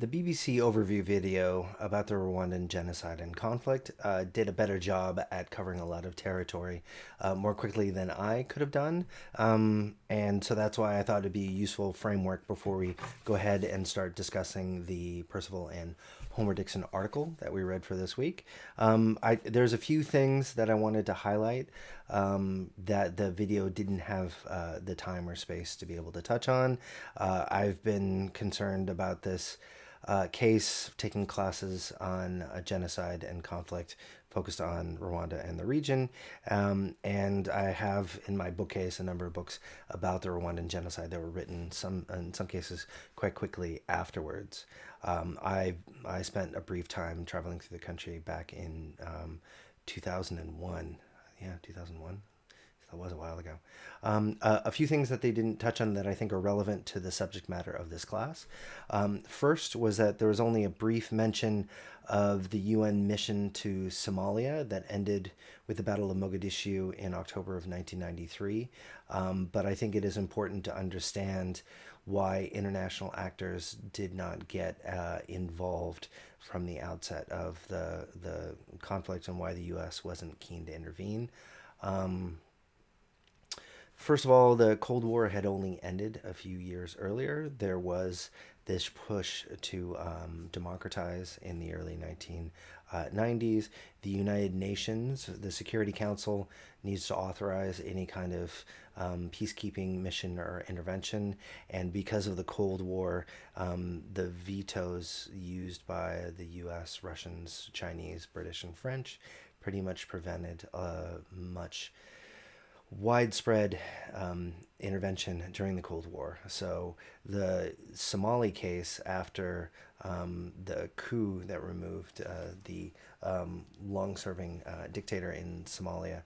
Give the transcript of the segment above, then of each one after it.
The BBC overview video about the Rwandan genocide and conflict did a better job at covering a lot of territory more quickly than I could have done. And so that's why I thought it'd be a useful framework before we go ahead and start discussing the Percival and Homer Dixon article that we read for this week. There's a few things that I wanted to highlight that the video didn't have the time or space to be able to touch on. I've been concerned about this case, taking classes on genocide and conflict focused on Rwanda and the region. And I have in my bookcase a number of books about the Rwandan genocide that were written, in some cases, quite quickly afterwards. I spent a brief time traveling through the country back in 2001. Yeah, 2001. That was a while ago. A few things that they didn't touch on that I think are relevant to the subject matter of this class. First was that there was only a brief mention of the UN mission to Somalia that ended with the Battle of Mogadishu in October of 1993. But I think it is important to understand why international actors did not get involved from the outset of the conflict and why the U.S. wasn't keen to intervene. First of all, the Cold War had only ended a few years earlier. There was this push to democratize in the early 1990s. The United Nations, the Security Council, needs to authorize any kind of peacekeeping mission or intervention. And because of the Cold War, the vetoes used by the US, Russians, Chinese, British, and French pretty much prevented much widespread intervention during the Cold War. So the Somali case, after the coup that removed the long-serving dictator in Somalia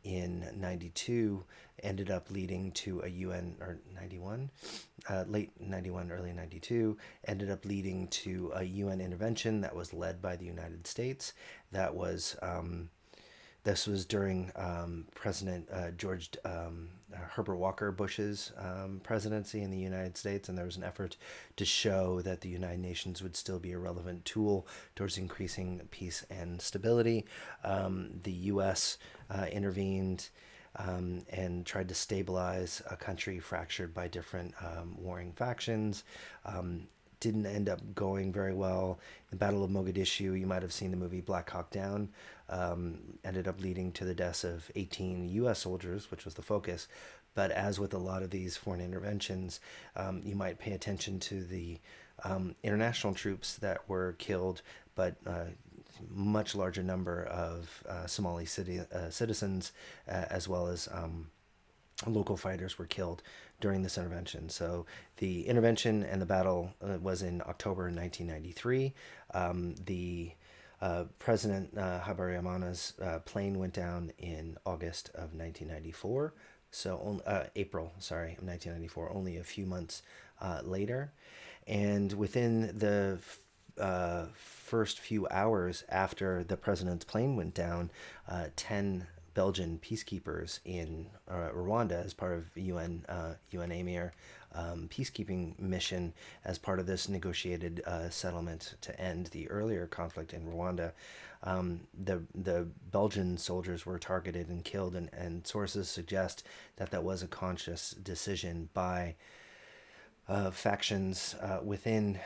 in 92, ended up leading to a UN, or 91, late 91, early 92, ended up leading to a UN intervention that was led by the United States. This was during President George Herbert Walker Bush's presidency in the United States, and there was an effort to show that the United Nations would still be a relevant tool towards increasing peace and stability. The U.S. Intervened and tried to stabilize a country fractured by different warring factions. Didn't end up going very well. The Battle of Mogadishu, you might have seen the movie Black Hawk Down, ended up leading to the deaths of 18 U.S. soldiers, which was the focus. But as with a lot of these foreign interventions, you might pay attention to the international troops that were killed, but much larger number of Somali citizens, as well as local fighters were killed during this intervention. So the intervention and the battle was in October 1993. The President Habyarimana's plane went down in August of 1994. So April, sorry, of 1994, only a few months later. And within the first few hours after the president's plane went down, 10 Belgian peacekeepers in Rwanda, as part of UN AMIR peacekeeping mission, as part of this negotiated settlement to end the earlier conflict in Rwanda. The Belgian soldiers were targeted and killed, and sources suggest that that was a conscious decision by factions within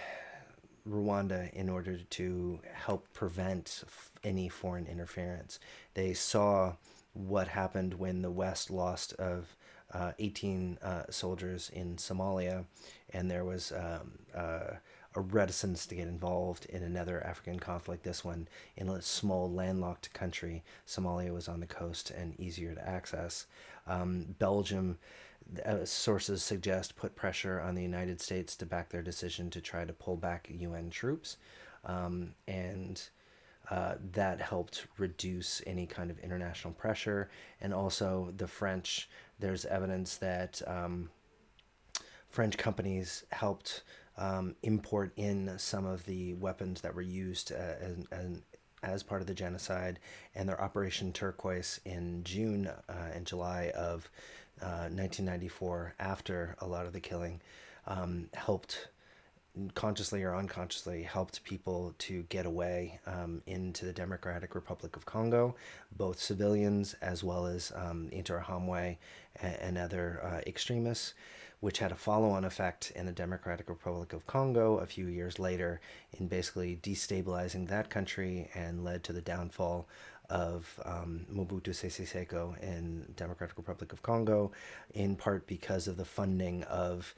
Rwanda in order to help prevent any foreign interference. They saw what happened when the West lost of 18 soldiers in Somalia, and there was a reticence to get involved in another African conflict, this one in a small landlocked country. Somalia was on the coast and easier to access. Belgium, sources suggest, put pressure on the United States to back their decision to try to pull back UN troops, and that helped reduce any kind of international pressure. And also the French, there's evidence that French companies helped import in some of the weapons that were used as part of the genocide, and their Operation Turquoise in June and July of 1994, after a lot of the killing, helped consciously or unconsciously helped people to get away into the Democratic Republic of Congo, both civilians as well as Interahamwe and other extremists, which had a follow-on effect in the Democratic Republic of Congo a few years later in basically destabilizing that country and led to the downfall of Mobutu Sese Seko in Democratic Republic of Congo, in part because of the funding of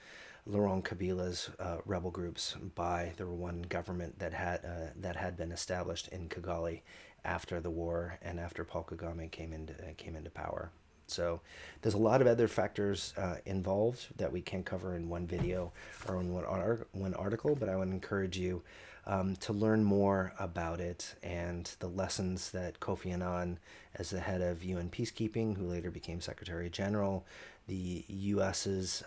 Laurent Kabila's rebel groups by the Rwandan government that had been established in Kigali after the war and after Paul Kagame came into power. So there's a lot of other factors involved that we can't cover in one video or in one article, but I would encourage you to learn more about it and the lessons that Kofi Annan, as the head of UN peacekeeping, who later became Secretary General, the U.S.'s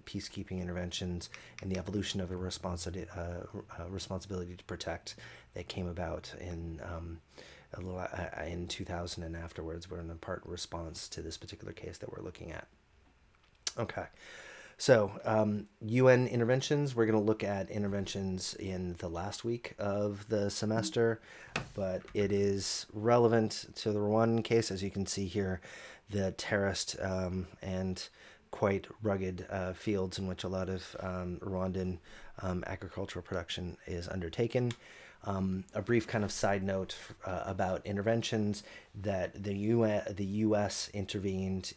peacekeeping interventions, and the evolution of a responsibility to protect that came about in 2000 and afterwards, were in part response to this particular case that we're looking at. Okay. So, UN interventions, we're going to look at interventions in the last week of the semester, but it is relevant to the Rwandan case. As you can see here, the terraced and quite rugged fields in which a lot of Rwandan agricultural production is undertaken. A brief kind of side note about interventions, that the U.S. intervened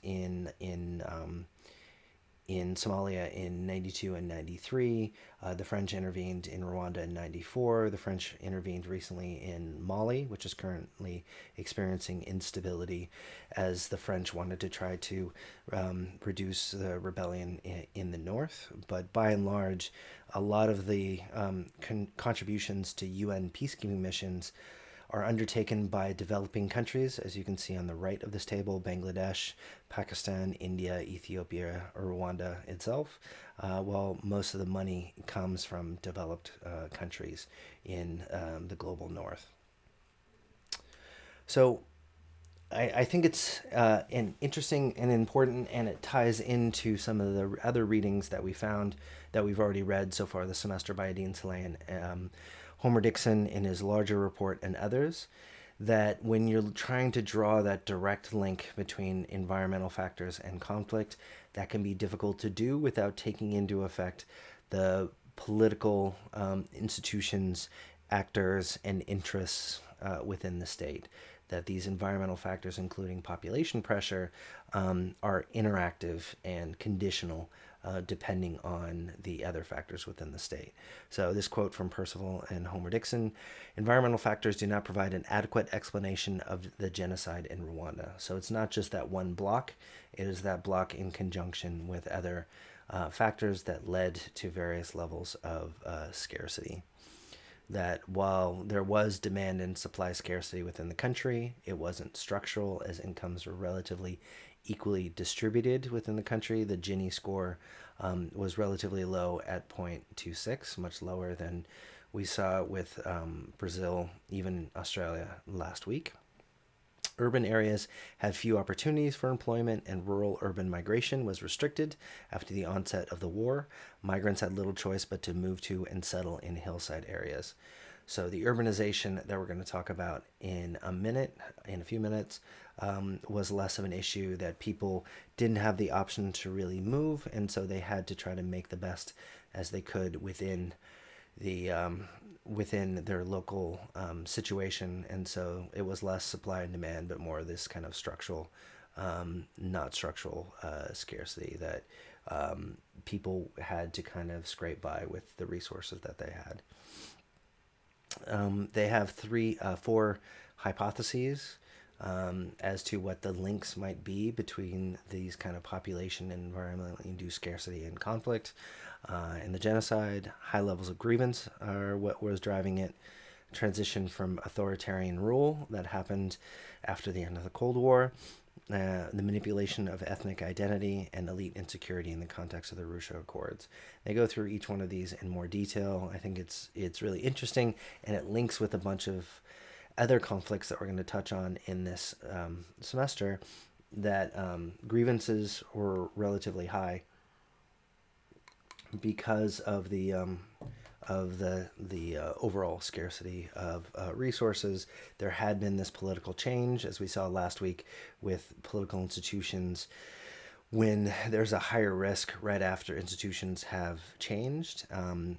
in Somalia in 92 and 93. The French intervened in Rwanda in 94. The French intervened recently in Mali, which is currently experiencing instability as the French wanted to try to reduce the rebellion in the north. But by and large, a lot of the contributions to UN peacekeeping missions are undertaken by developing countries, as you can see on the right of this table: Bangladesh, Pakistan, India, Ethiopia, or Rwanda itself, while most of the money comes from developed countries in the global north. So I think it's an interesting and important, and it ties into some of the other readings that we found that we've already read so far this semester by Adine Saleh and Homer Dixon in his larger report and others, that when you're trying to draw that direct link between environmental factors and conflict, that can be difficult to do without taking into effect the political institutions, actors, and interests within the state. That these environmental factors, including population pressure, are interactive and conditional depending on the other factors within the state. So this quote from Percival and Homer Dixon: environmental factors do not provide an adequate explanation of the genocide in Rwanda. So it's not just that one block, it is that block in conjunction with other factors that led to various levels of scarcity. That while there was demand and supply scarcity within the country, it wasn't structural, as incomes were relatively equally distributed within the country. The Gini score was relatively low at 0.26, much lower than we saw with Brazil, even Australia last week. Urban areas had few opportunities for employment, and rural-urban migration was restricted after the onset of the war. Migrants had little choice but to move to and settle in hillside areas. So the urbanization that we're going to talk about in a few minutes, was less of an issue, that people didn't have the option to really move, and so they had to try to make the best as they could within their local situation. And so it was less supply and demand, but more this kind of structural, not structural scarcity, that people had to kind of scrape by with the resources that they had. They have four hypotheses as to what the links might be between these kind of population and environmentally induced scarcity and conflict and the genocide. High levels of grievance are what was driving it. Transition from authoritarian rule that happened after the end of the Cold War. The manipulation of ethnic identity and elite insecurity in the context of the Arusha Accords. They go through each one of these in more detail. I think it's really interesting, and it links with a bunch of other conflicts that we're going to touch on in this semester, that grievances were relatively high because of the of the overall scarcity of resources. There had been this political change, as we saw last week, with political institutions when there's a higher risk right after institutions have changed,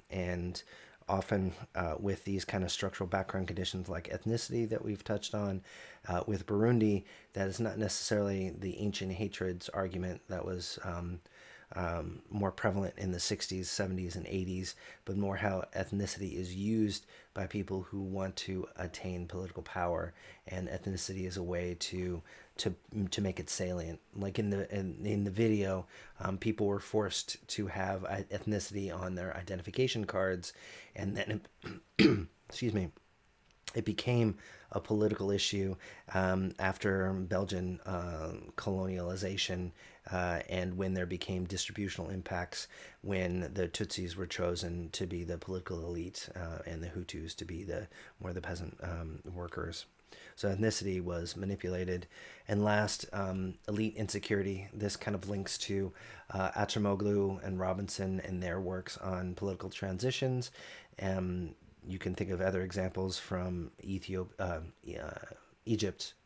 and often with these kind of structural background conditions like ethnicity that we've touched on. With Burundi, that is not necessarily the ancient hatreds argument that was more prevalent in the 60s, 70s, and 80s, but more how ethnicity is used by people who want to attain political power, and ethnicity is a way to to make it salient. Like in the video, people were forced to have ethnicity on their identification cards, and then excuse me, it became a political issue after Belgian colonialization, and when there became distributional impacts, when the Tutsis were chosen to be the political elite, and the Hutus to be the more the peasant workers. So ethnicity was manipulated. And last, elite insecurity. This kind of links to Acemoglu and Robinson and their works on political transitions. You can think of other examples from Egypt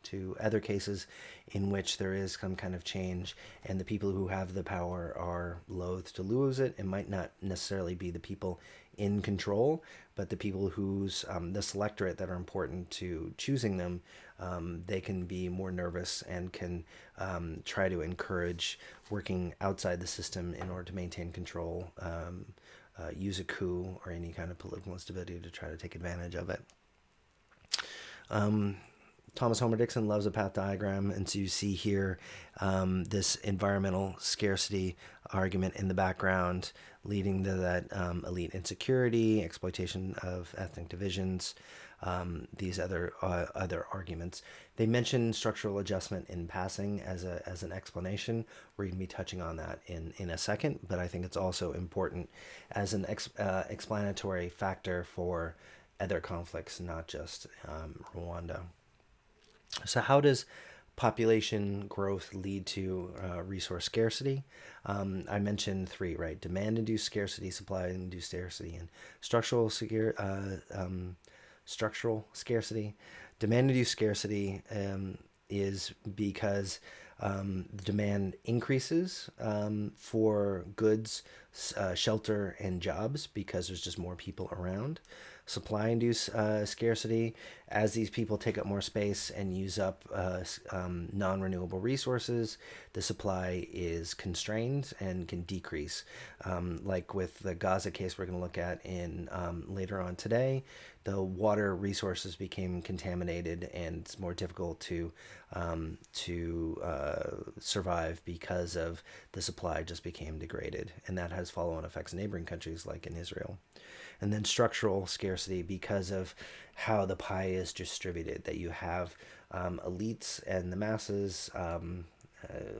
to other cases in which there is some kind of change, and the people who have the power are loath to lose it. It might not necessarily be the people in control, but the people who's the selectorate that are important to choosing them, they can be more nervous and can try to encourage working outside the system in order to maintain control. Use a coup or any kind of political instability to try to take advantage of it. Thomas Homer Dixon loves a path diagram, and so you see here this environmental scarcity argument in the background, leading to that elite insecurity, exploitation of ethnic divisions, these other arguments. They mention structural adjustment in passing as an explanation. We're going to be touching on that in a second, but I think it's also important as an explanatory factor for other conflicts, not just Rwanda. So how does population growth lead to resource scarcity? I mentioned three, right? Demand-induced scarcity, supply-induced scarcity, and structural scarcity. Demand-induced scarcity is because demand increases for goods, shelter, and jobs because there's just more people around. Supply-induced scarcity, as these people take up more space and use up non-renewable resources, the supply is constrained and can decrease. Like with the Gaza case we're going to look at in later on today, the water resources became contaminated, and it's more difficult to survive because of the supply just became degraded, and that has follow-on effects in neighboring countries like in Israel. And then structural scarcity because of how the pie is distributed, that you have elites and the masses.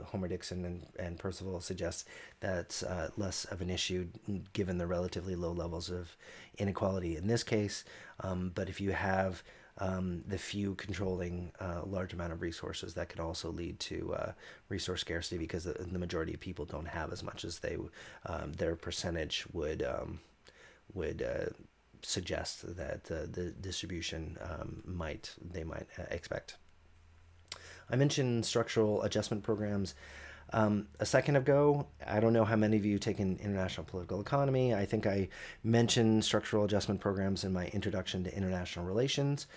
Homer Dixon and Percival suggest that's less of an issue given the relatively low levels of inequality in this case. But if you have the few controlling a large amount of resources, that could also lead to resource scarcity because the majority of people don't have as much as their percentage would suggest that the distribution might expect. I mentioned structural adjustment programs a second ago. I don't know how many of you take in international political economy. I think I mentioned structural adjustment programs in my introduction to international relations,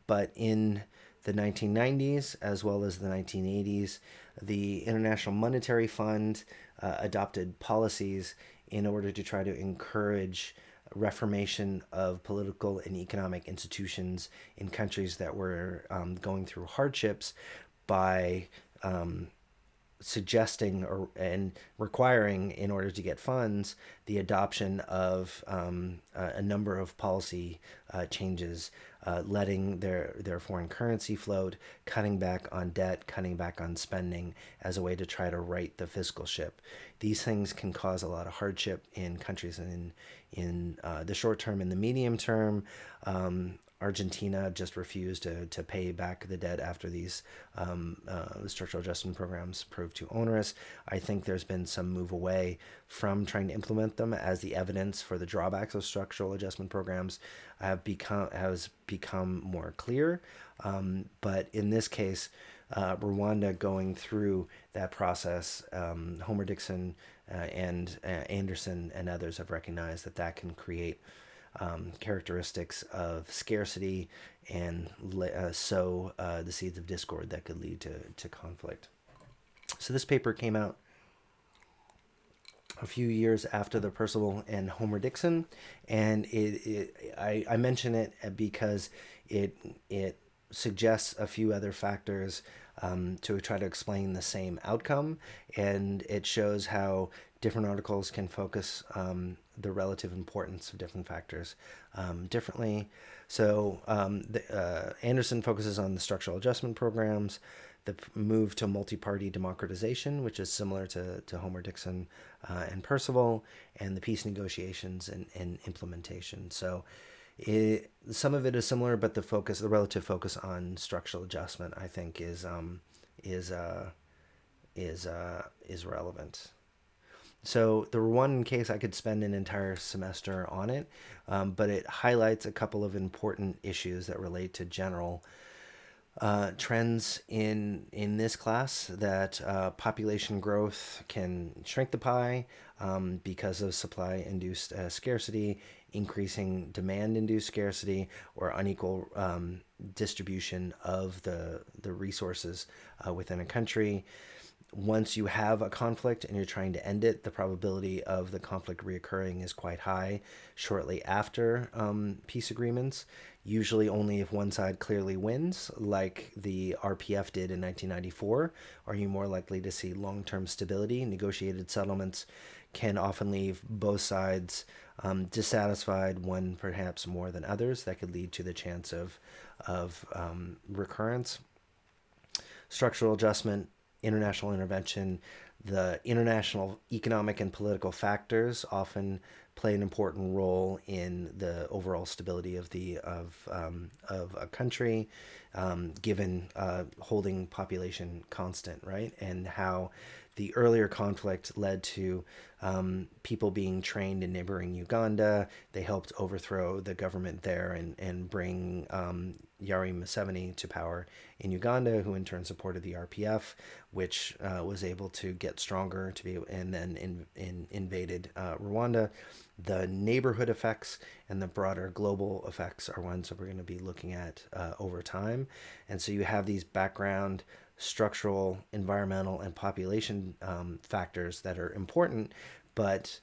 but in the 1990s as well as the 1980s, the International Monetary Fund adopted policies in order to try to encourage reformation of political and economic institutions in countries that were going through hardships by suggesting and requiring, in order to get funds, the adoption of a number of policy changes, letting their foreign currency float, cutting back on debt, cutting back on spending as a way to try to right the fiscal ship. These things can cause a lot of hardship in countries, and in the short term and the medium term Argentina just refused to pay back the debt after these structural adjustment programs proved too onerous. I think there's been some move away from trying to implement them as the evidence for the drawbacks of structural adjustment programs has become more clear. But in this case, Rwanda going through that process, Homer Dixon and Anderson and others have recognized that that can create characteristics of scarcity and sow the seeds of discord that could lead to conflict. So this paper came out a few years after the Percival and Homer Dixon, and I mention it because it suggests a few other factors to try to explain the same outcome, and it shows how different articles can focus the relative importance of different factors differently. So Anderson focuses on the structural adjustment programs, the move to multi-party democratization, which is similar to Homer Dixon and Percival, and the peace negotiations and implementation. So some of it is similar, but the relative focus on structural adjustment, I think, is relevant. So the Rwandan case, I could spend an entire semester on it, but it highlights a couple of important issues that relate to general trends in this class, that population growth can shrink the pie because of supply-induced scarcity, increasing demand-induced scarcity, or unequal distribution of the resources within a country. Once you have a conflict and you're trying to end it, the probability of the conflict reoccurring is quite high shortly after peace agreements, usually only if one side clearly wins, like the RPF did in 1994, are you more likely to see long-term stability. Negotiated settlements can often leave both sides dissatisfied, one perhaps more than others. That could lead to the chance of recurrence. Structural adjustment, international intervention, the international economic and political factors often play an important role in the overall stability of a country, given holding population constant, right? And how the earlier conflict led to people being trained in neighboring Uganda. They helped overthrow the government there and bring Yoweri Museveni to power in Uganda, who in turn supported the RPF, which was able to get stronger and then invaded Rwanda. The neighborhood effects and the broader global effects are ones that we're going to be looking at over time. And so you have these background structural, environmental, and population factors that are important, but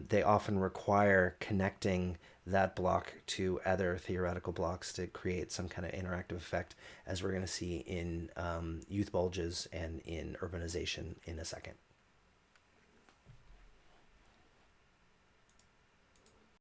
they often require connecting that block to other theoretical blocks to create some kind of interactive effect, as we're going to see in youth bulges and in urbanization in a second.